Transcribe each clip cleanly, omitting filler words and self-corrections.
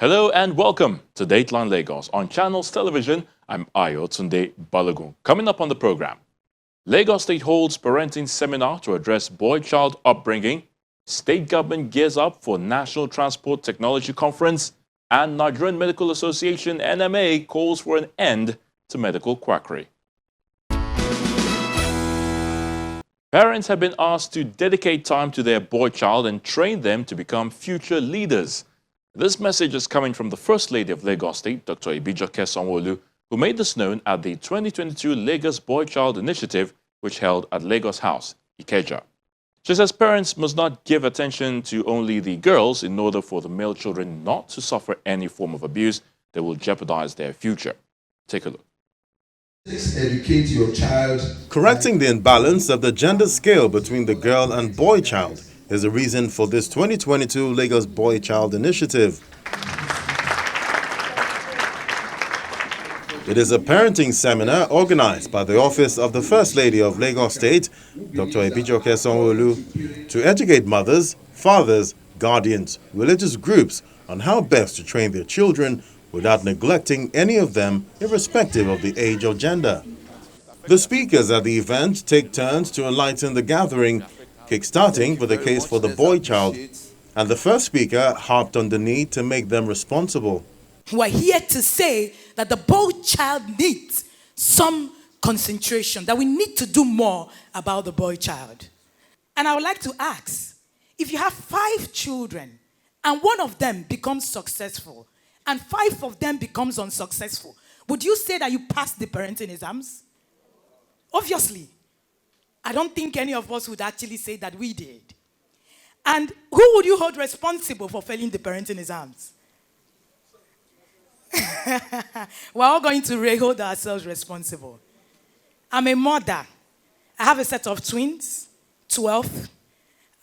Hello and welcome to Dateline Lagos on Channels Television. I'm Ayo Tunde Balogun. Coming up on the program, Lagos State holds parenting seminar to address boy-child upbringing. State government gears up for National Transport Technology Conference, and Nigerian Medical Association (NMA) calls for an end to medical quackery. Parents have been asked to dedicate time to their boy-child and train them to become future leaders. This message is coming from the First Lady of Lagos State, Dr. Ibijoke Sanwo-Olu, who made this known at the 2022 Lagos Boy-Child Initiative, which held at Lagos House, Ikeja. She says parents must not give attention to only the girls in order for the male children not to suffer any form of abuse that will jeopardize their future. Take a look. Educate your child. Correcting the imbalance of the gender scale between the girl and boy child is the reason for this 2022 Lagos Boy Child Initiative. It is a parenting seminar organized by the Office of the First Lady of Lagos State, Dr. Ibijoke Sanwo-Olu, to educate mothers, fathers, guardians, religious groups on how best to train their children without neglecting any of them, irrespective of the age or gender. The speakers at the event take turns to enlighten the gathering, kick-starting with a case for the boy child, and the first speaker harped on the need to make them responsible. We're here to say that the boy child needs some concentration, that we need to do more about the boy child. And I would like to ask, if you have 5 children and one of them becomes successful and 5 of them becomes unsuccessful, would you say that you passed the parenting exams? Obviously. I don't think any of us would actually say that we did. And who would you hold responsible for failing the parenting exams? We're all going to hold ourselves responsible. I'm a mother. I have a set of twins, 12,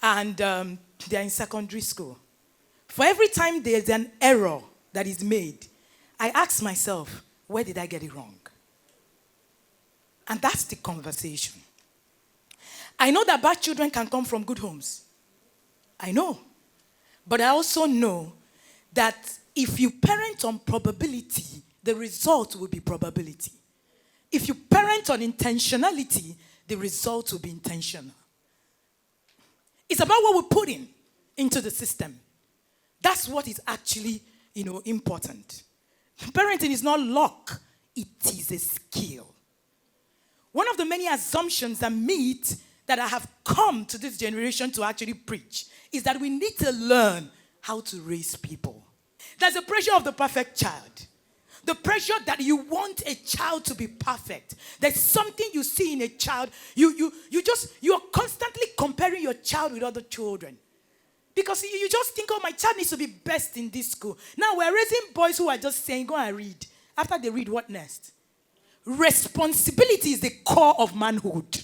and they're in secondary school. For every time there's an error that is made, I ask myself, where did I get it wrong? And that's the conversation. I know that bad children can come from good homes. I know. But I also know that if you parent on probability, the result will be probability. If you parent on intentionality, the result will be intentional. It's about what we put into the system. That's what is actually, important. Parenting is not luck. It is a skill. One of the many assumptions and myths that I have come to this generation to actually preach is that we need to learn how to raise people. There's a pressure of the perfect child. The pressure that you want a child to be perfect. There's something you see in a child. You're constantly comparing your child with other children. Because you just think, oh, my child needs to be best in this school. Now we're raising boys who are just saying, go and read. After they read, what next? Responsibility is the core of manhood.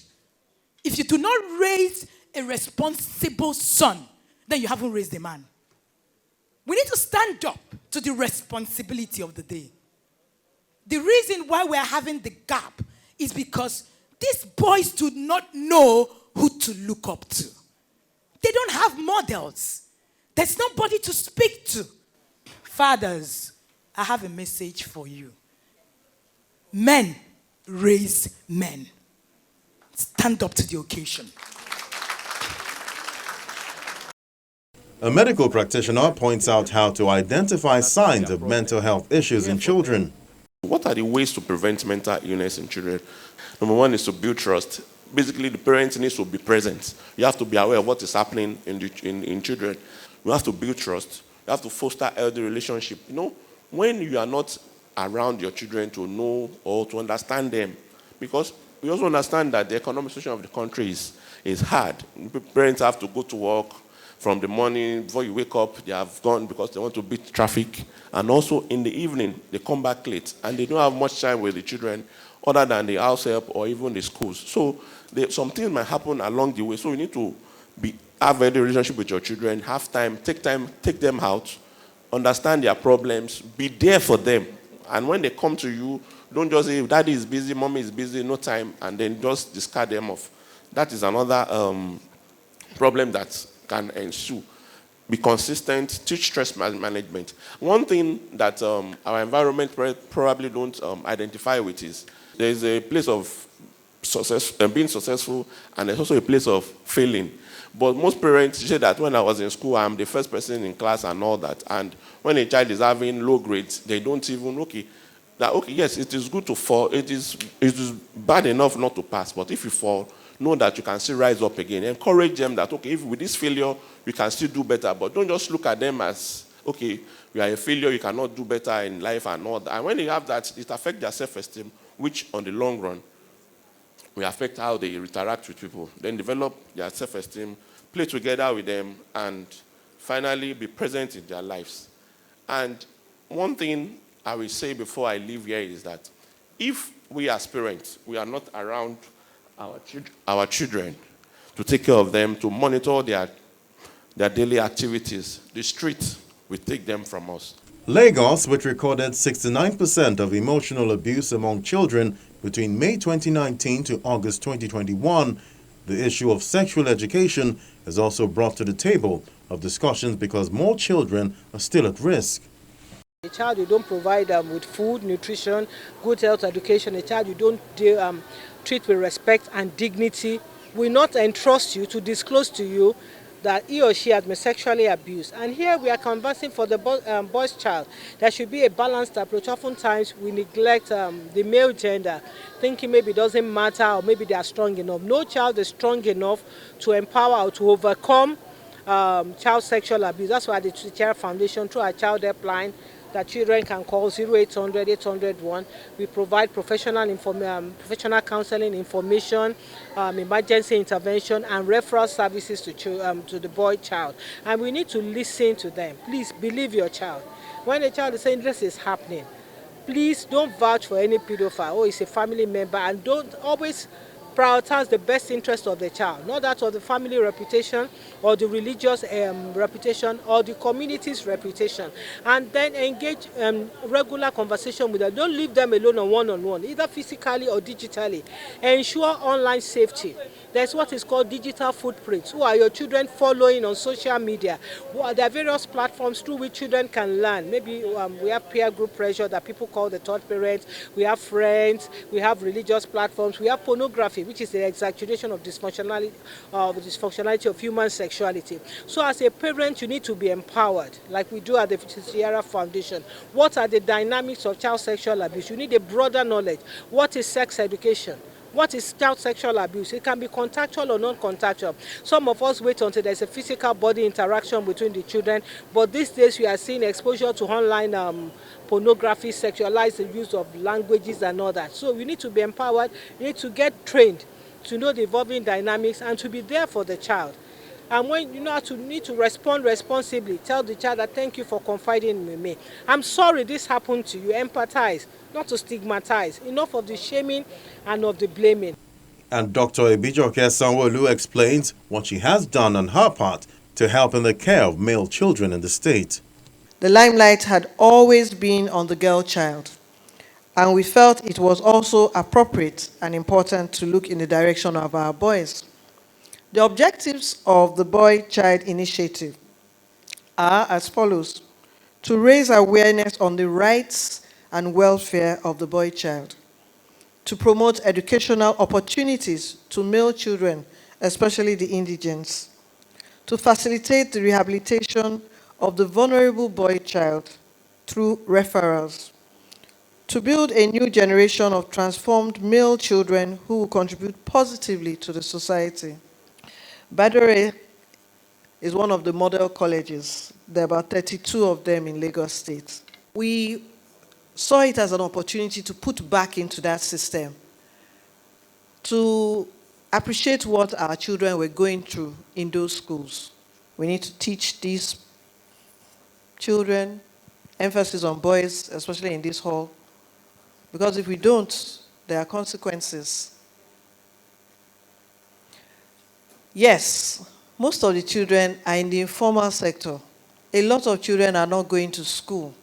If you do not raise a responsible son, then you haven't raised a man. We need to stand up to the responsibility of the day. The reason why we're having the gap is because these boys do not know who to look up to. They don't have models. There's nobody to speak to. Fathers, I have a message for you. Men raise men. Stand up to the occasion. A medical practitioner points out how to identify signs of mental health issues in children. What are the ways to prevent mental illness in children? Number 1 is to build trust. Basically, the parents need to be present. You have to be aware of what is happening in children. You have to build trust. You have to foster healthy relationship. When you are not around your children to know or to understand them, because we also understand that the economic situation of the country is hard. Parents have to go to work from the morning. Before you wake up, they have gone because they want to beat traffic. And also in the evening, they come back late. And they don't have much time with the children other than the house help or even the schools. So some things might happen along the way. So you need to have a relationship with your children, have time, take them out, understand their problems, be there for them. And when they come to you, don't just say, daddy is busy, mommy is busy, no time, and then just discard them off. That is another problem that can ensue. be consistent, teach stress management. One thing that our environment probably don't identify with is there's a place of success, being successful, and there's also a place of failing. But most parents say that when I was in school, I'm the first person in class and all that. And when a child is having low grades, they don't even, okay, yes, it is good to fall. It is bad enough not to pass. But if you fall, know that you can still rise up again. Encourage them that, okay, if with this failure, you can still do better. But don't just look at them as, okay, you are a failure, you cannot do better in life and all that. And when they have that, it affects their self-esteem, which on the long run will affect how they interact with people. Then develop their self-esteem, play together with them, and finally be present in their lives. And one thing I will say before I leave here is that if we as parents, we are not around our children to take care of them, to monitor their daily activities, the street will take them from us. Lagos, which recorded 69% of emotional abuse among children between May 2019 to August 2021, the issue of sexual education is also brought to the table of discussions because more children are still at risk. A child you don't provide with food, nutrition, good health education, a child you don't treat with respect and dignity will not entrust you to disclose to you that he or she has been sexually abused. And here we are conversing for the boy's child. There should be a balanced approach. Oftentimes we neglect the male gender, thinking maybe it doesn't matter or maybe they are strong enough. No child is strong enough to empower or to overcome child sexual abuse. That's why the Child Foundation, through our child helpline, that children can call 0800 801. We provide professional counseling, information, emergency intervention, and referral services to the boy child. And we need to listen to them. Please believe your child. When a child is saying this is happening, please don't vouch for any pedophile or it's a family member, and don't always prioritize the best interest of the child, not that of the family reputation or the religious reputation or the community's reputation. And then engage regular conversation with them. Don't leave them alone on one-on-one, either physically or digitally. Ensure online safety. There's what is called digital footprints. Who are your children following on social media? There are various platforms through which children can learn. Maybe we have peer group pressure that people call the third parent. We have friends. We have religious platforms. We have pornography, which is the exaggeration of dysfunctionality of human sexuality. So as a parent, you need to be empowered, like we do at the Sierra Foundation. What are the dynamics of child sexual abuse? You need a broader knowledge. What is sex education? What is child sexual abuse? It can be contactual or non-contactual. Some of us wait until there's a physical body interaction between the children, but these days we are seeing exposure to online pornography, sexualized use of languages and all that. So we need to be empowered, we need to get trained to know the evolving dynamics and to be there for the child. And when you know to need to respond responsibly, tell the child that thank you for confiding in me. I'm sorry this happened to you. Empathize, not to stigmatize. Enough of the shaming and of the blaming. And Dr. Ebijoke Sanwo-Olu explains what she has done on her part to help in the care of male children in the state. The limelight had always been on the girl child, and we felt it was also appropriate and important to look in the direction of our boys. The objectives of the Boy Child Initiative are as follows: to raise awareness on the rights and welfare of the boy child, to promote educational opportunities to male children, especially the indigents, to facilitate the rehabilitation of the vulnerable boy child through referrals, to build a new generation of transformed male children who will contribute positively to the society. Badore is one of the model colleges. There are about 32 of them in Lagos State. We saw it as an opportunity to put back into that system, to appreciate what our children were going through in those schools. We need to teach these children, emphasis on boys, especially in this hall, because if we don't, there are consequences. Yes, most of the children are in the informal sector. A lot of children are not going to school.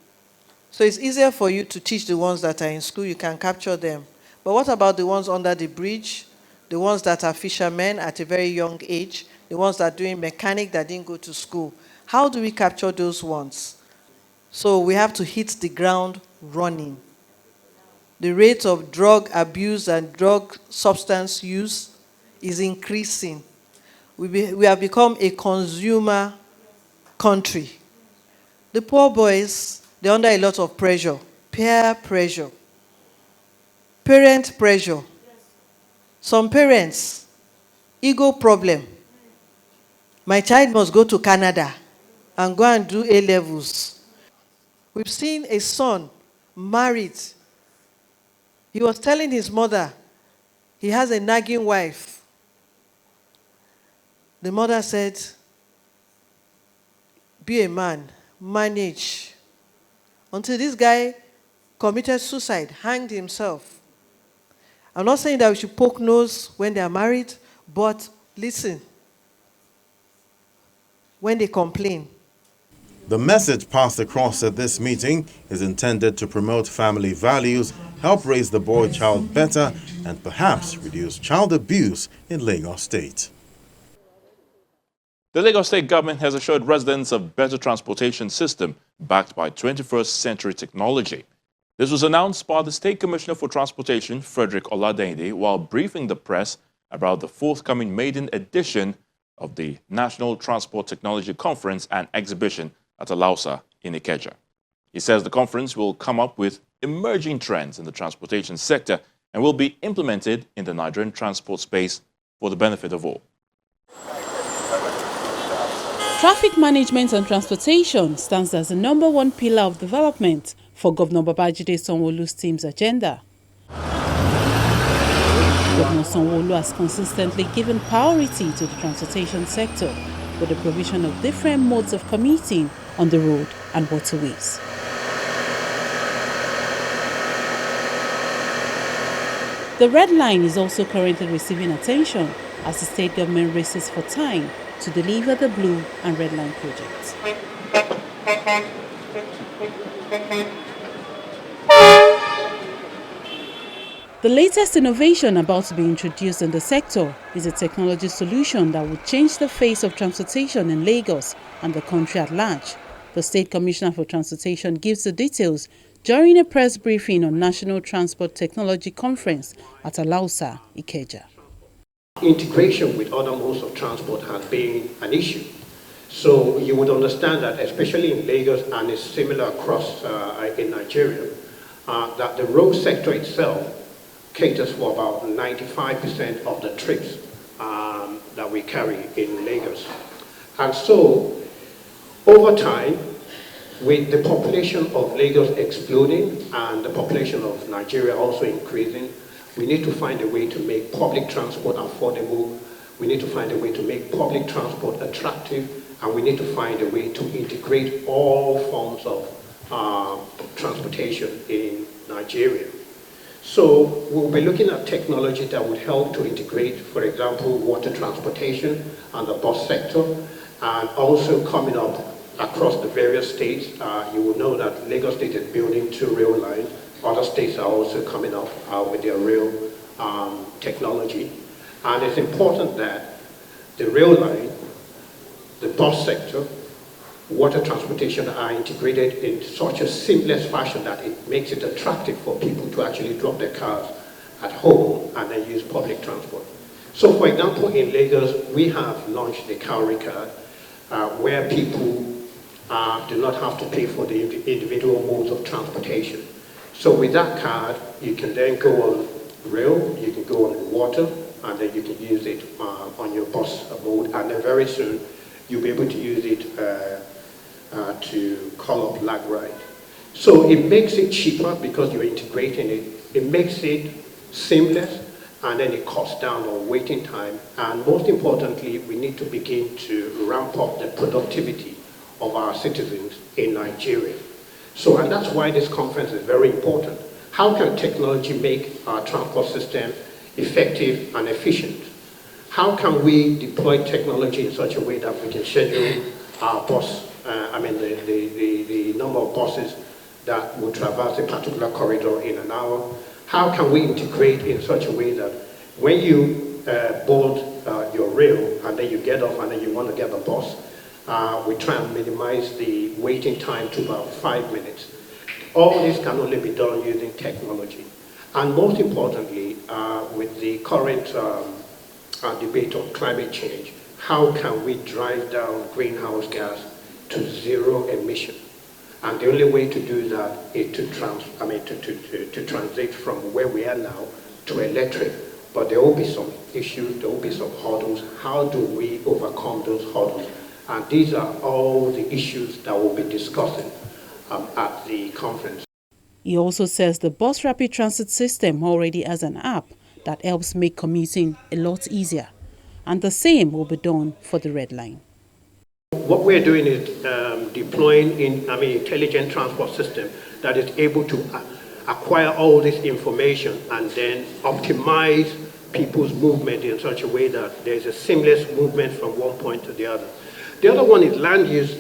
So it's easier for you to teach the ones that are in school, you can capture them. But what about the ones under the bridge, the ones that are fishermen at a very young age, the ones that are doing mechanic that didn't go to school? How do we capture those ones? So we have to hit the ground running. The rate of drug abuse and drug substance use is increasing. We have become a consumer country. The poor boys, they're under a lot of pressure, peer pressure, parent pressure. Some parents, ego problem. My child must go to Canada and go and do A-levels. We've seen a son married. He was telling his mother he has a nagging wife. The mother said, be a man, manage. Until this guy committed suicide, hanged himself. I'm not saying that we should poke nose when they are married, but listen, when they complain. The message passed across at this meeting is intended to promote family values, help raise the boy child better, and perhaps reduce child abuse in Lagos State. The Lagos State government has assured residents of better transportation system backed by 21st century technology. This was announced by the State Commissioner for Transportation, Frederick Oladende, while briefing the press about the forthcoming maiden edition of the National Transport Technology Conference and Exhibition at Alausa in Ikeja. He says the conference will come up with emerging trends in the transportation sector and will be implemented in the Nigerian transport space for the benefit of all. Traffic management and transportation stands as the #1 pillar of development for Governor Babajide Sanwo-Olu's team's agenda. Governor Sanwo-Olu has consistently given priority to the transportation sector with the provision of different modes of commuting on the road and waterways. The Red Line is also currently receiving attention as the state government races for time to deliver the Blue and Red Line projects. The latest innovation about to be introduced in the sector is a technology solution that will change the face of transportation in Lagos and the country at large. The State Commissioner for Transportation gives the details during a press briefing on National Transport Technology Conference at Alausa, Ikeja. Integration with other modes of transport has been an issue. So you would understand that, especially in Lagos and it's similar across in Nigeria, that the road sector itself caters for about 95% of the trips that we carry in Lagos. And so, over time, with the population of Lagos exploding and the population of Nigeria also increasing, we need to find a way to make public transport affordable. We need to find a way to make public transport attractive, and we need to find a way to integrate all forms of transportation in Nigeria. So we'll be looking at technology that would help to integrate, for example, water transportation and the bus sector, and also coming up across the various states. You will know that Lagos State is building 2 rail lines. Other states are also coming up with their rail technology. And it's important that the rail line, the bus sector, water transportation are integrated in such a seamless fashion that it makes it attractive for people to actually drop their cars at home and then use public transport. So for example, in Lagos, we have launched the Quackery card where people do not have to pay for the individual modes of transportation. So with that card, you can then go on rail, you can go on water, and then you can use it on your bus mode, and then very soon you'll be able to use it to call up lag ride. So it makes it cheaper because you're integrating it. It makes it seamless, and then it cuts down on waiting time. And most importantly, we need to begin to ramp up the productivity of our citizens in Nigeria. So, and that's why this conference is very important. How can technology make our transport system effective and efficient? How can we deploy technology in such a way that we can schedule our bus, the number of buses that will traverse a particular corridor in an hour? How can we integrate in such a way that when you board your rail and then you get off and then you want to get the bus, We try and minimize the waiting time to about 5 minutes. All this can only be done using technology. And most importantly, with the current debate on climate change, how can we drive down greenhouse gas to zero emission? And the only way to do that is to transit from where we are now to electric. But there will be some issues, there will be some hurdles. How do we overcome those hurdles? And these are all the issues that we'll be discussing at the conference. He also says the bus rapid transit system already has an app that helps make commuting a lot easier. And the same will be done for the Red Line. What we're doing is deploying intelligent transport system that is able to acquire all this information and then optimize people's movement in such a way that there's a seamless movement from one point to the other. The other one is land use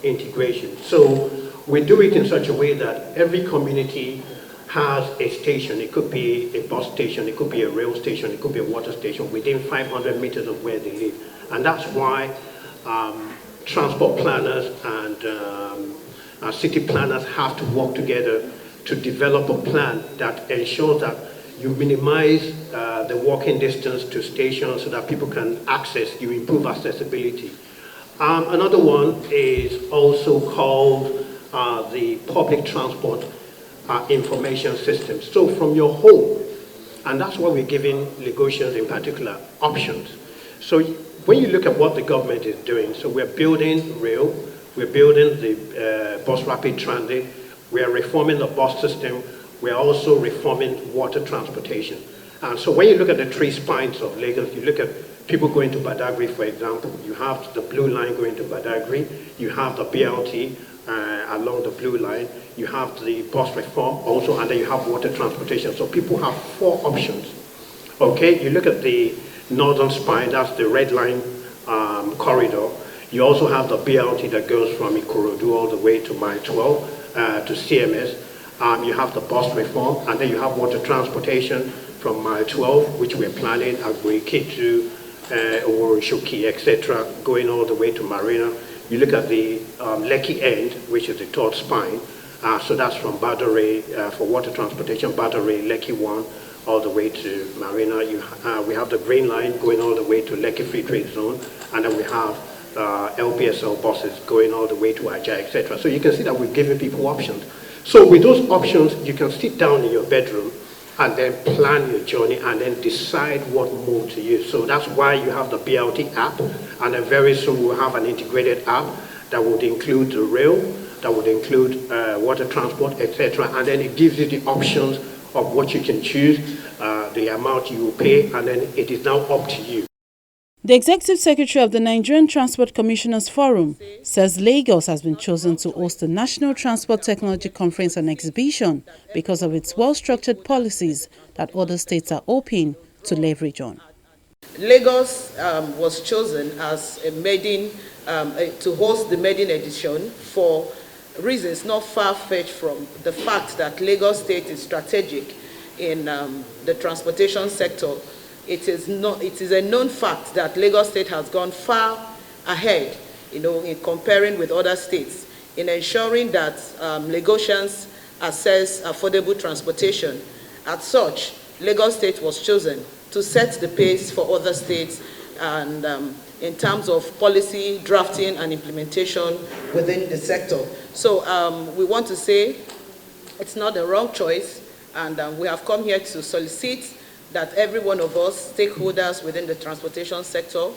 integration. So we do it in such a way that every community has a station. It could be a bus station, it could be a rail station, it could be a water station within 500 meters of where they live. And that's why transport planners and city planners have to work together to develop a plan that ensures that you minimize the walking distance to stations so that people can access, you improve accessibility. Another one is also called the public transport information system. So from your home, and that's why we're giving Lagosians in particular options. So when you look at what the government is doing, so we're building rail, we're building the bus rapid transit, we are reforming the bus system, we are also reforming water transportation. And so when you look at the three spines of Lagos, you look at people going to Badagry, for example, you have the blue line going to Badagry, you have the BLT along the blue line, you have the bus reform also, and then you have water transportation. So people have 4 options. Okay, you look at the northern spine, that's the red line corridor. You also have the BLT that goes from Ikorodu all the way to Mile 12 to CMS. You have the bus reform, and then you have water transportation from Mile 12, which we're planning, Agboiketu, Oworoshoki, etc., going all the way to Marina. You look at the Lekki end, which is the 3rd spine. So that's from Badore for water transportation, Badore, Lekki 1, all the way to Marina. We have the green line going all the way to Lekki Free Trade Zone, and then we have LPSL buses going all the way to Ajah, etc. So you can see that we're giving people options. So with those options, you can sit down in your bedroom and then plan your journey and then decide what mode to use. So that's why you have the BLT app, and then very soon we'll have an integrated app that would include the rail, that would include water transport, etc. And then it gives you the options of what you can choose, the amount you will pay, and then it is now up to you. The Executive Secretary of the Nigerian Transport Commissioners Forum says Lagos has been chosen to host the National Transport Technology Conference and Exhibition because of its well-structured policies that other states are hoping to leverage on. Lagos was chosen as a maiden, to host the maiden edition for reasons not far-fetched from the fact that Lagos State is strategic in the transportation sector. It is a known fact that Lagos State has gone far ahead, in comparing with other states, in ensuring that Lagosians access affordable transportation. As such, Lagos State was chosen to set the pace for other states and in terms of policy drafting and implementation within the sector. So we want to say it's not the wrong choice, and we have come here to solicit that every one of us, stakeholders within the transportation sector,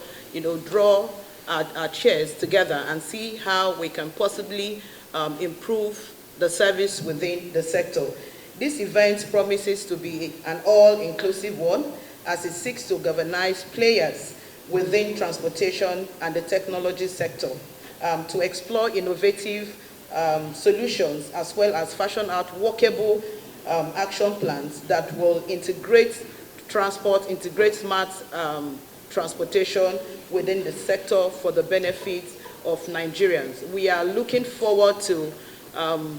draw our chairs together and see how we can possibly improve the service within the sector. This event promises to be an all-inclusive one as it seeks to galvanize players within transportation and the technology sector to explore innovative solutions as well as fashion out workable action plans that will integrate transport, integrate smart transportation within the sector for the benefit of Nigerians. We are looking forward to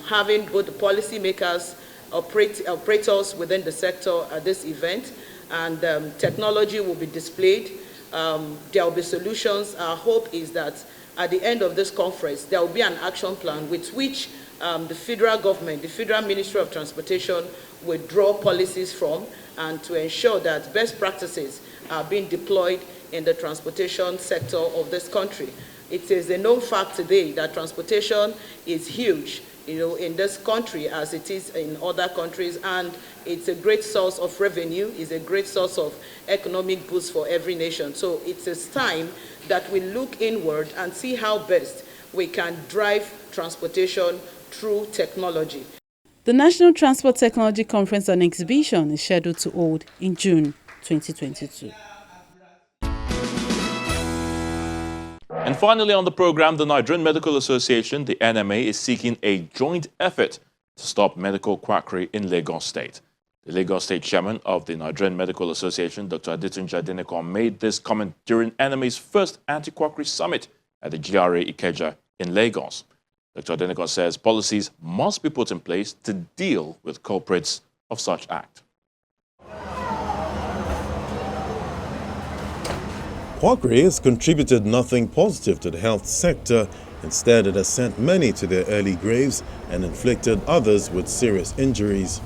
having both the policymakers, operators within the sector at this event, and technology will be displayed. There will be solutions. Our hope is that at the end of this conference, there will be an action plan with which the federal government, the Federal Ministry of Transportation, will draw policies from, and to ensure that best practices are being deployed in the transportation sector of this country. It is a known fact today that transportation is huge, in this country as it is in other countries, and it's a great source of revenue, it's a great source of economic boost for every nation. So it is time that we look inward and see how best we can drive transportation through technology. The National Transport Technology Conference and Exhibition is scheduled to hold in June 2022. And finally on the program, the Nigerian Medical Association, the NMA, is seeking a joint effort to stop medical quackery in Lagos State. The Lagos State chairman of the Nigerian Medical Association, Dr. Adetunji Adeneko, made this comment during NMA's first anti-quackery summit at the GRA Ikeja in Lagos. Dr. Adeneko says policies must be put in place to deal with culprits of such act. Quackery has contributed nothing positive to the health sector. Instead, it has sent many to their early graves and inflicted others with serious injuries.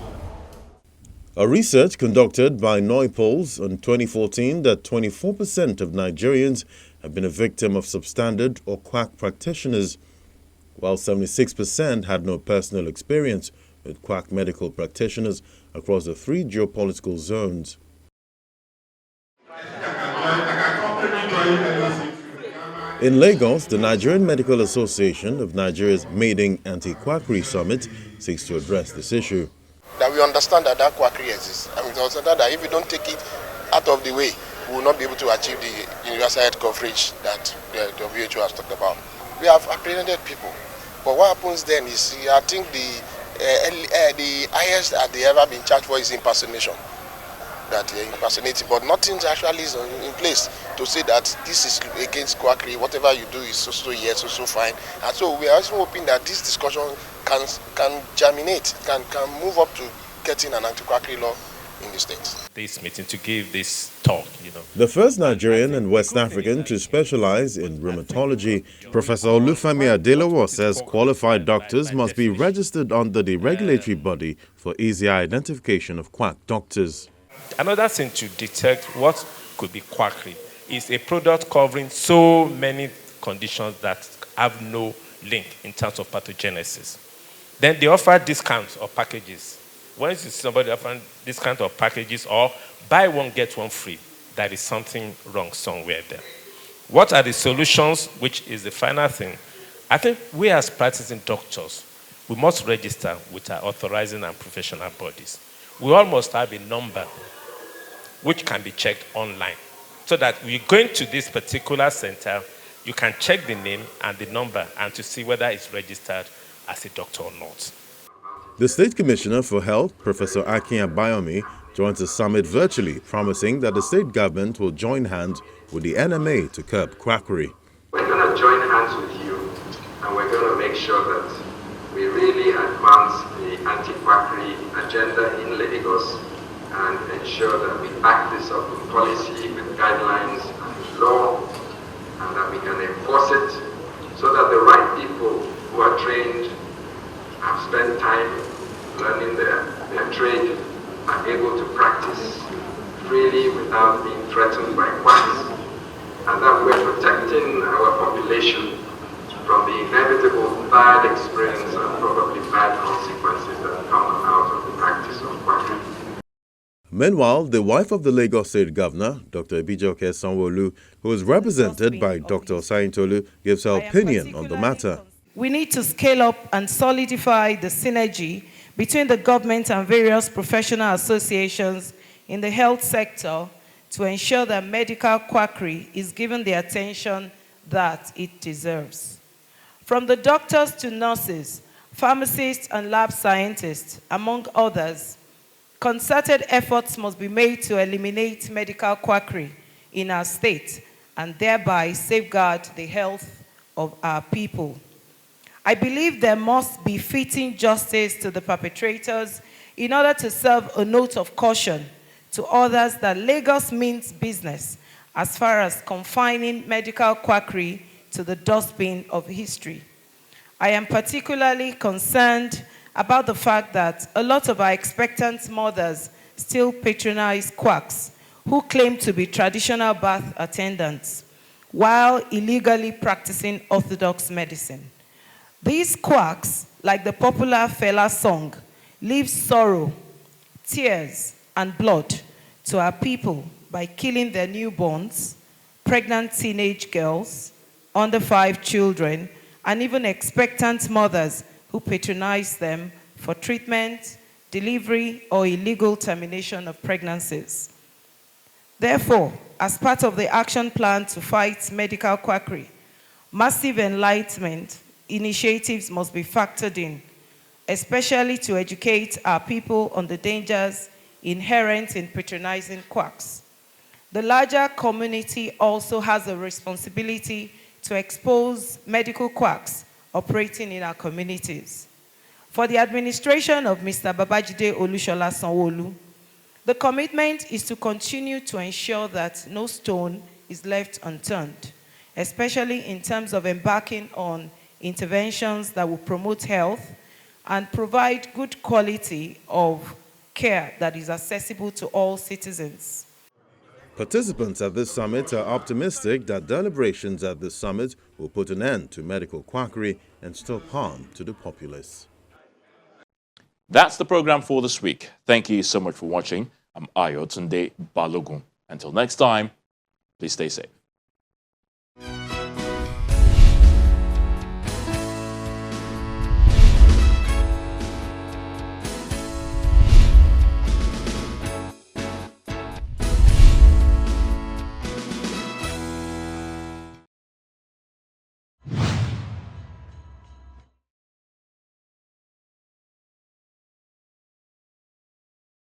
A research conducted by Noipolls in 2014 that 24% of Nigerians have been a victim of substandard or quack practitioners, while 76% had no personal experience with quack medical practitioners across the 3 geopolitical zones. In Lagos, the Nigerian Medical Association of Nigeria's maiden anti-quackery summit seeks to address this issue. That we understand that quackery exists, and we understand that if we don't take it out of the way, we will not be able to achieve the universal health coverage that the WHO has talked about. We have apprehended people, but what happens then is, I think the highest that they ever been charged for is impersonation. That they're impersonating, but nothing actually is in place to say that this is against quackery. Whatever you do is so yes, so fine. And so we are also hoping that this discussion can germinate, can move up to getting an anti-quackery law in the States. This meeting to give this talk, The first Nigerian and West African to specialize in rheumatology, Professor Olufemi Adelowo says qualified doctors must be registered under the regulatory body for easier identification of quack doctors. Another thing to detect what could be quackery is a product covering so many conditions that have no link in terms of pathogenesis. Then they offer discounts or packages. When you see somebody offering discount or packages or buy one, get one free, there is something wrong somewhere there. What are the solutions, which is the final thing? I think we as practicing doctors, we must register with our authorizing and professional bodies. We all must have a number which can be checked online, so that when you go into this particular center, you can check the name and the number and to see whether it's registered as a doctor or not. The State Commissioner for Health, Professor Akin Abayomi, joins the summit virtually, promising that the state government will join hands with the NMA to curb quackery. We're going to join hands with you, and we're going to make sure that we really advance the anti-quackery agenda in Lagos and ensure that we back this up with policy, with guidelines and law, and that we can enforce it so that the right people who are trained, have spent time learning their trade, are able to practice freely without being threatened by quacks, and that we're protecting our population from the inevitable bad experience and probably bad consequences that come out of the practice of quackery. Meanwhile, the wife of the Lagos State Governor, Dr. Ibijoke Sanwo-Olu, who is represented by Dr. Osayintolu, gives her opinion on the matter. We need to scale up and solidify the synergy between the government and various professional associations in the health sector to ensure that medical quackery is given the attention that it deserves. From the doctors to nurses, pharmacists and lab scientists, among others, concerted efforts must be made to eliminate medical quackery in our state and thereby safeguard the health of our people. I believe there must be fitting justice to the perpetrators in order to serve a note of caution to others that Lagos means business as far as confining medical quackery to the dustbin of history. I am particularly concerned about the fact that a lot of our expectant mothers still patronize quacks who claim to be traditional birth attendants while illegally practicing orthodox medicine. These quacks, like the popular Fela song, leave sorrow, tears, and blood to our people by killing their newborns, pregnant teenage girls, under 5 children, and even expectant mothers who patronize them for treatment, delivery, or illegal termination of pregnancies. Therefore, as part of the action plan to fight medical quackery, massive enlightenment initiatives must be factored in, especially to educate our people on the dangers inherent in patronizing quacks. The larger community also has a responsibility to expose medical quacks operating in our communities. For the administration of Mr. Babajide Olushola Sanwo-Olu, the commitment is to continue to ensure that no stone is left unturned, especially in terms of embarking on interventions that will promote health and provide good quality of care that is accessible to all citizens. Participants at this summit are optimistic that deliberations at this summit will put an end to medical quackery and stop harm to the populace. That's the program for this week. Thank you so much for watching. I'm Ayotunde Balogun. Until next time, please stay safe.